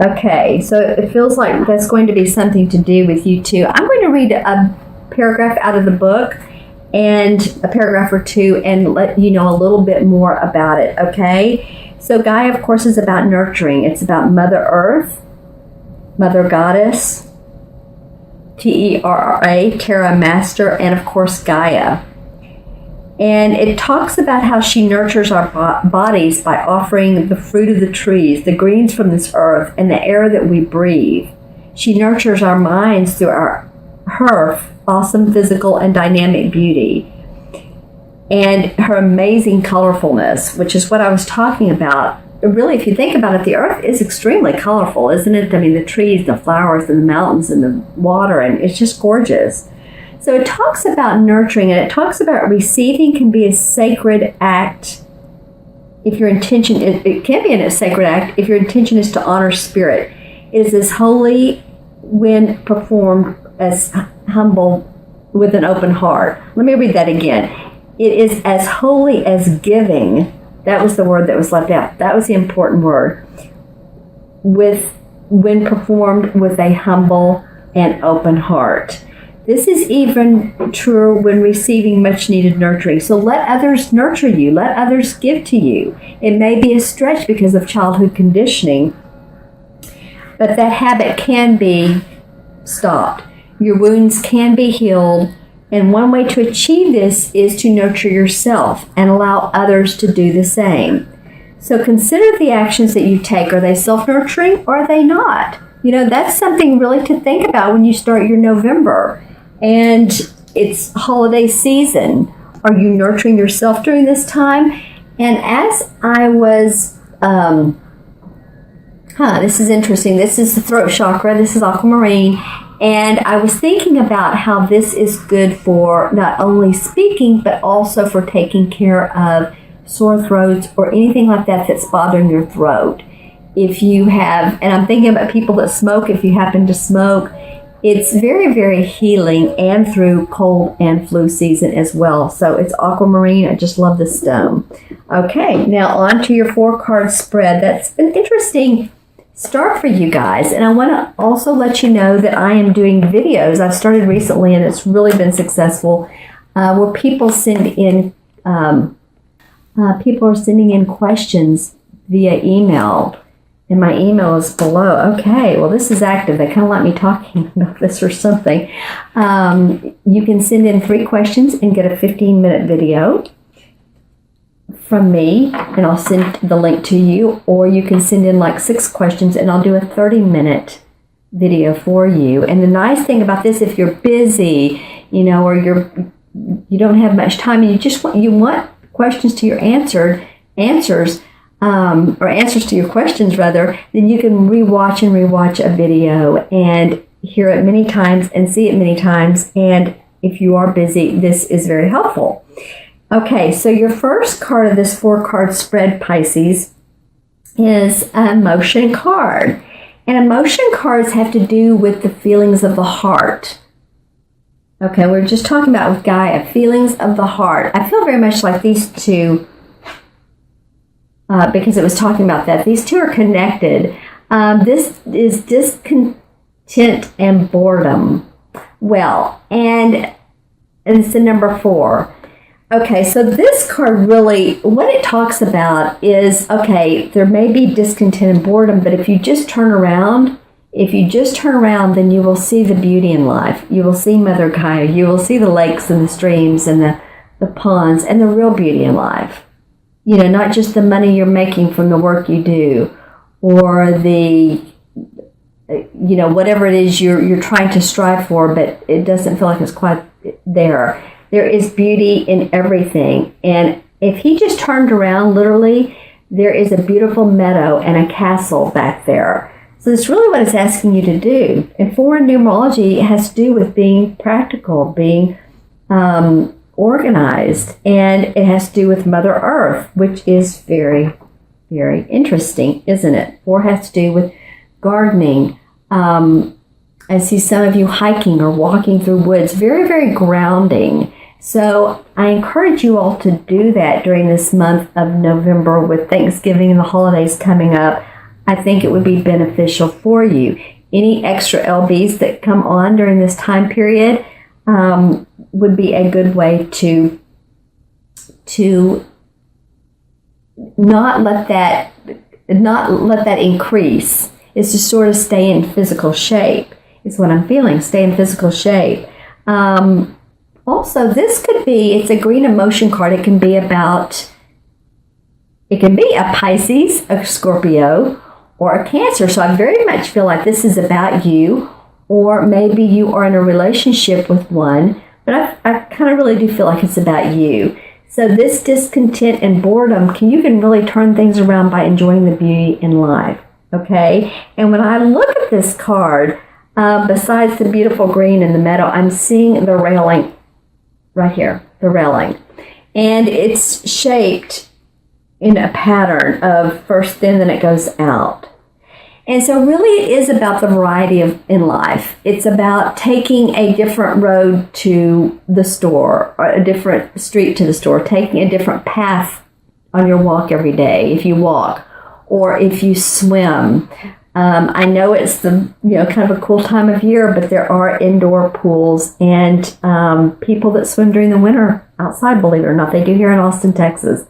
Okay, so it feels like that's going to be something to do with you too. I'm going to read a paragraph out of the book and a paragraph or two and let you know a little bit more about it, okay? So Gaia, of course, is about nurturing. It's about Mother Earth, Mother Goddess, Terra, Terra Master, and of course Gaia. And it talks about how she nurtures our bodies by offering the fruit of the trees, the greens from this earth, and the air that we breathe. She nurtures our minds through her awesome physical and dynamic beauty and her amazing colorfulness, which is what I was talking about. Really, if you think about it, the earth is extremely colorful, isn't it? I mean, the trees, the flowers, and the mountains, and the water, and it's just gorgeous. So it talks about nurturing, and it talks about receiving can be a sacred act if your intention, it can be a sacred act if your intention is to honor spirit. It is as holy when performed as humble with an open heart. Let me read that again. It is as holy as giving. That was the word that was left out. That was the important word. When performed with a humble and open heart. This is even truer when receiving much needed nurturing. So let others nurture you. Let others give to you. It may be a stretch because of childhood conditioning, but that habit can be stopped. Your wounds can be healed. And one way to achieve this is to nurture yourself and allow others to do the same. So consider the actions that you take. Are they self-nurturing or are they not? You know, that's something really to think about when you start your November. And it's holiday season. Are you nurturing yourself during this time? And as I was, this is interesting. This is the throat chakra. This is aquamarine. And I was thinking about how this is good for not only speaking, but also for taking care of sore throats or anything like that that's bothering your throat. If you have, and I'm thinking about people that smoke, if you happen to smoke, it's very, very healing and through cold and flu season as well. So it's aquamarine. I just love this stone. Okay, now on to your 4-card spread. That's an interesting start for you guys. And I want to also let you know that I am doing videos. I've started recently and it's really been successful where people send in, people are sending in questions via email. And my email is below. Okay, well, this is active. They kind of like me talking about this or something. You can send in 3 questions and get a 15-minute video from me, and I'll send the link to you. Or you can send in like 6 questions, and I'll do a 30-minute video for you. And the nice thing about this, if you're busy, you know, or you don't have much time, and you want questions to your answers to your questions rather, then you can rewatch a video and hear it many times and see it many times. And if you are busy, this is very helpful. Okay, so your first card of this 4-card spread, Pisces, is an emotion card. And emotion cards have to do with the feelings of the heart. Okay, we're just talking about with Gaia, feelings of the heart. I feel very much like these two, because it was talking about that. These two are connected. This is discontent and boredom. Well, and it's the number 4. Okay, so this card really, what it talks about is, okay, there may be discontent and boredom, but if you just turn around, then you will see the beauty in life. You will see Mother Gaia. You will see the lakes and the streams and the ponds and the real beauty in life. You know, not just the money you're making from the work you do, or the, you know, whatever it is you're trying to strive for, but it doesn't feel like it's quite there. There is beauty in everything. And if he just turned around, literally, there is a beautiful meadow and a castle back there. So that's really what it's asking you to do. And foreign numerology has to do with being practical, being organized, and it has to do with Mother Earth, which is very, very interesting, isn't it? 4 has to do with gardening. I see some of you hiking or walking through woods. Very, very grounding. So I encourage you all to do that during this month of November with Thanksgiving and the holidays coming up. I think it would be beneficial for you. Any extra LBs that come on during this time period would be a good way to not let that increase. Is to sort of stay in physical shape. Is what I'm feeling. Stay in physical shape. Also, this could be. It's a green emotion card. It can be about. It can be a Pisces, a Scorpio, or a Cancer. So I very much feel like this is about you, or maybe you are in a relationship with one, but I kind of really do feel like it's about you. So this discontent and boredom, you can really turn things around by enjoying the beauty in life, okay? And when I look at this card, besides the beautiful green and the meadow, I'm seeing the railing right here, the railing. And it's shaped in a pattern of first thin, then it goes out. And so really it is about the variety in life. It's about taking a different road to the store, or a different street to the store, taking a different path on your walk every day, if you walk, or if you swim. I know it's the kind of a cool time of year, but there are indoor pools and people that swim during the winter outside, believe it or not. They do here in Austin, Texas.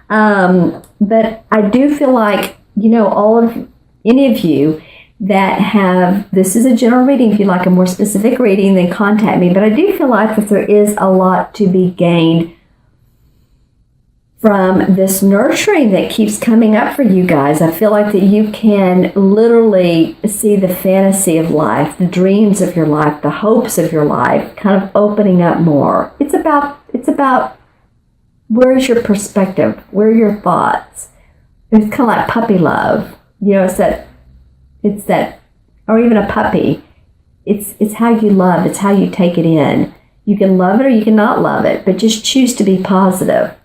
But I do feel like, any of you that have, this is a general reading. If you'd like a more specific reading, then contact me. But I do feel like that there is a lot to be gained from this nurturing that keeps coming up for you guys. I feel like that you can literally see the fantasy of life, the dreams of your life, the hopes of your life, kind of opening up more. It's about where's your perspective? Where are your thoughts? It's kind of like puppy love. It's that, or even a puppy. It's how you love. It's how you take it in. You can love it or you cannot love it, but just choose to be positive.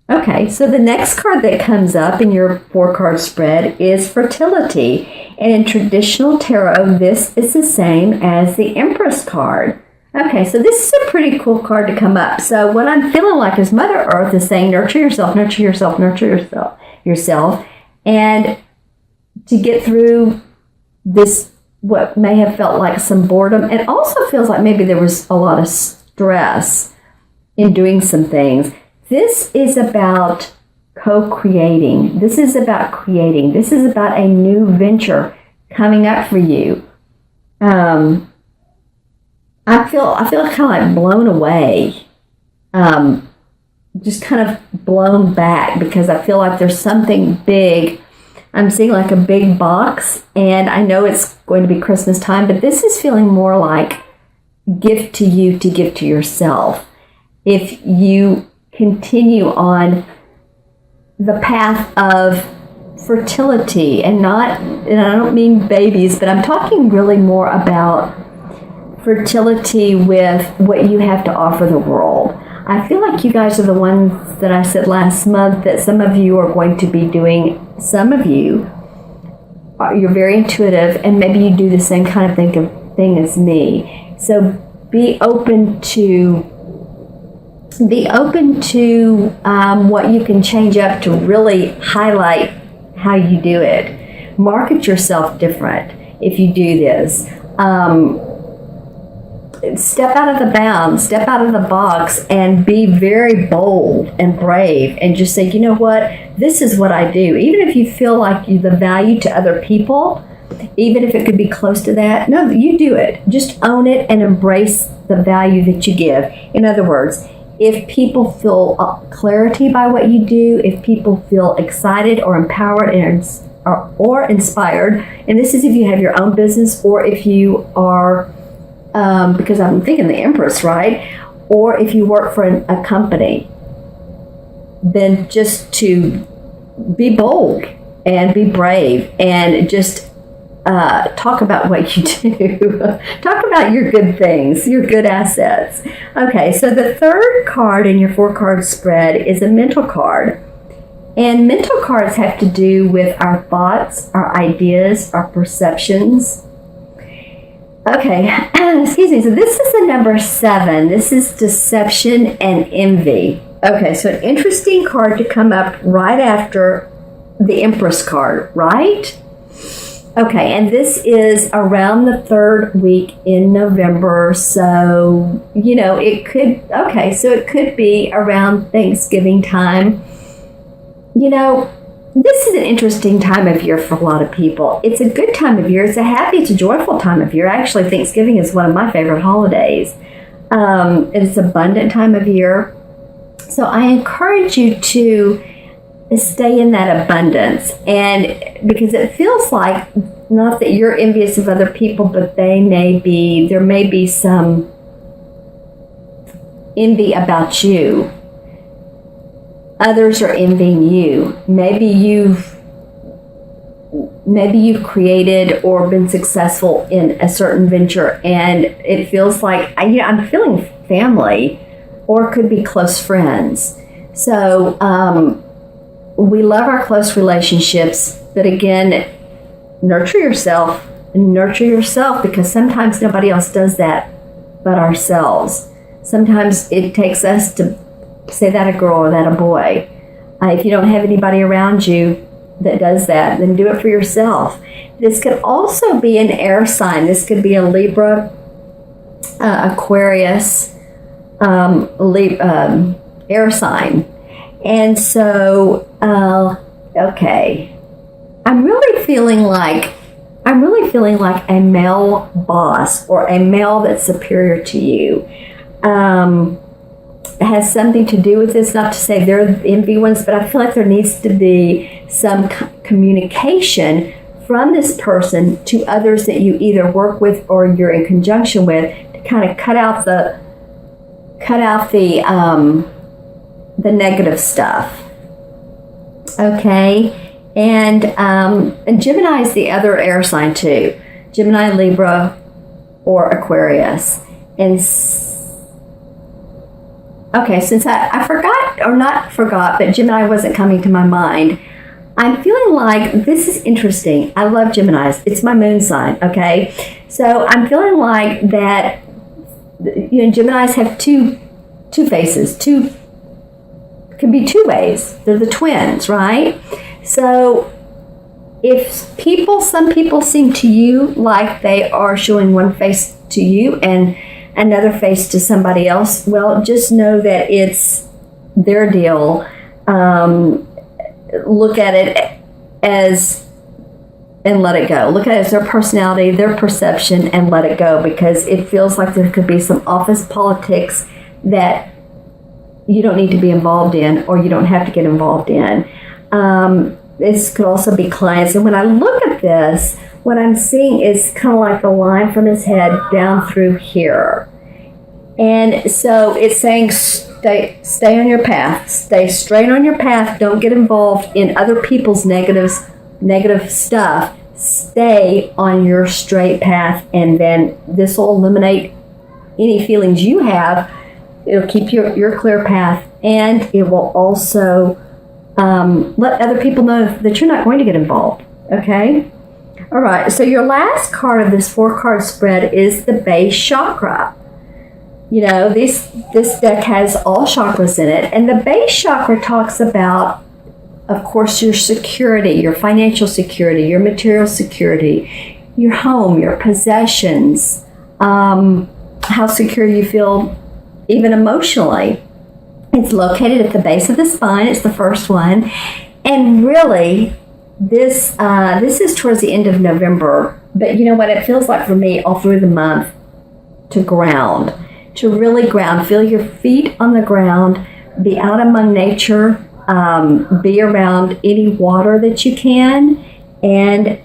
Okay, so the next card that comes up in your 4-card spread is fertility. And in traditional tarot, this is the same as the Empress card. Okay, so this is a pretty cool card to come up. So what I'm feeling like is Mother Earth is saying, nurture yourself, nurture yourself, nurture yourself. And to get through this, what may have felt like some boredom, it also feels like maybe there was a lot of stress in doing some things. This is about co-creating. This is about creating. This is about a new venture coming up for you. I feel kind of like blown away, just kind of blown back, because I feel like there's something big. I'm seeing like a big box, and I know it's going to be Christmas time, but this is feeling more like gift to you to give to yourself. If you continue on the path of fertility, and I don't mean babies, but I'm talking really more about fertility with what you have to offer the world. I feel like you guys are the ones that I said last month that some of you are going to be doing. Some of you, you're very intuitive, and maybe you do the same kind of thing as me. So be open to what you can change up to really highlight how you do it. Market yourself different if you do this. Step out of the bounds, step out of the box, and be very bold and brave, and just say, you know what, this is what I do. Even if you feel like the value to other people, even if it could be close to that, no, you do it. Just own it and embrace the value that you give. In other words, if people feel clarity by what you do, if people feel excited or empowered or inspired, and this is if you have your own business, or if you are because I'm thinking the Empress, right? Or if you work for a company, then just to be bold and be brave and just talk about what you do. Talk about your good things, your good assets. Okay, so the third card in your 4-card spread is a mental card. And mental cards have to do with our thoughts, our ideas, our perceptions. Okay, excuse me. So this is the number 7. This is deception and envy. Okay, so an interesting card to come up right after the Empress card, right? Okay, and this is around the third week in November, so, it could be around Thanksgiving time. This is an interesting time of year for a lot of people. It's a good time of year. It's a joyful time of year. Actually, Thanksgiving is one of my favorite holidays. It's an abundant time of year. So I encourage you to stay in that abundance, and because it feels like, not that you're envious of other people, but there may be some envy about you. Others are envying you. Maybe you've created or been successful in a certain venture, and it feels like, I'm feeling family, or it could be close friends. So we love our close relationships, but again, nurture yourself, because sometimes nobody else does that but ourselves. Sometimes it takes us to say that a girl or that a boy. If you don't have anybody around you that does that, then do it for yourself. This could also be an air sign. This could be a Libra, Aquarius, air sign. And so, okay, I'm really feeling like a male boss, or a male that's superior to you. Has something to do with this. Not to say they're the envy ones, but I feel like there needs to be some communication from this person to others that you either work with or you're in conjunction with, to kind of cut out the negative stuff. Okay, and Gemini is the other air sign too. Gemini, Libra, or Aquarius. And okay, since I forgot, or not forgot, but Gemini wasn't coming to my mind, I'm feeling like this is interesting. I love Geminis. It's my moon sign, okay? So I'm feeling like that, Geminis have two faces, can be two ways. They're the twins, right? So if some people seem to you like they are showing one face to you and another face to somebody else, well, just know that it's their deal. Look at it and let it go. Look at it as their personality, their perception, and let it go, because it feels like there could be some office politics that you don't need to be involved in, or you don't have to get involved in. This could also be clients. And when I look at this, what I'm seeing is kind of like the line from his head down through here. And so it's saying stay on your path. Stay straight on your path. Don't get involved in other people's negative stuff. Stay on your straight path, and then this will eliminate any feelings you have. It'll keep your clear path, and it will also let other people know that you're not going to get involved. Okay? All right, so your last card of this 4-card spread is the base chakra. This deck has all chakras in it, and the base chakra talks about, of course, your security, your financial security, your material security, your home, your possessions, how secure you feel even emotionally. It's located at the base of the spine. It's the first one. And really, this is towards the end of November. But you know what? It feels like for me all through the month to ground, to really ground. Feel your feet on the ground. Be out among nature. Be around any water that you can. And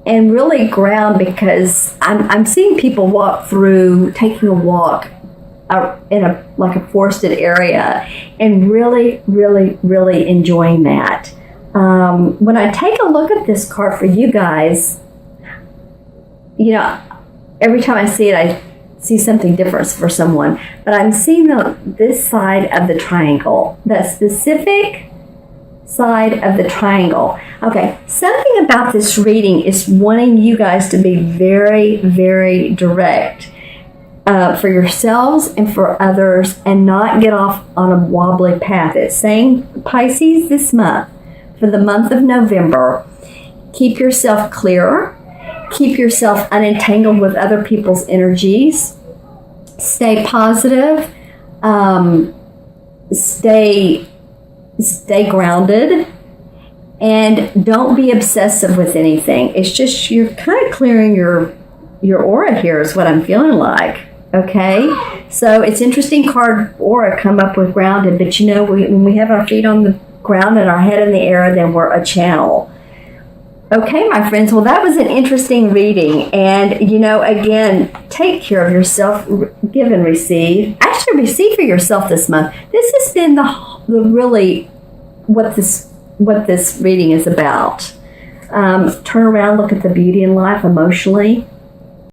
really ground, because I'm seeing people walk through, taking a walk in a forested area, and really, really, really enjoying that. When I take a look at this card for you guys, every time I see it, I see something different for someone. But I'm seeing this side of the triangle, that specific side of the triangle. Okay, something about this reading is wanting you guys to be very, very direct for yourselves and for others, and not get off on a wobbly path. It's saying, Pisces, this month, for the month of November. Keep yourself clear. Keep yourself unentangled with other people's energies. Stay positive. Stay grounded. And don't be obsessive with anything. It's just you're kind of clearing your aura here is what I'm feeling like. Okay? So it's interesting card aura come up with grounded, but you know, when we have our feet on the ground and our head in the air, then we're a channel. Okay, my friends, well, that was an interesting reading. And, you know, again, take care of yourself, give and receive. Actually, receive for yourself this month. This has been the really what this reading is about. Turn around, look at the beauty in life emotionally.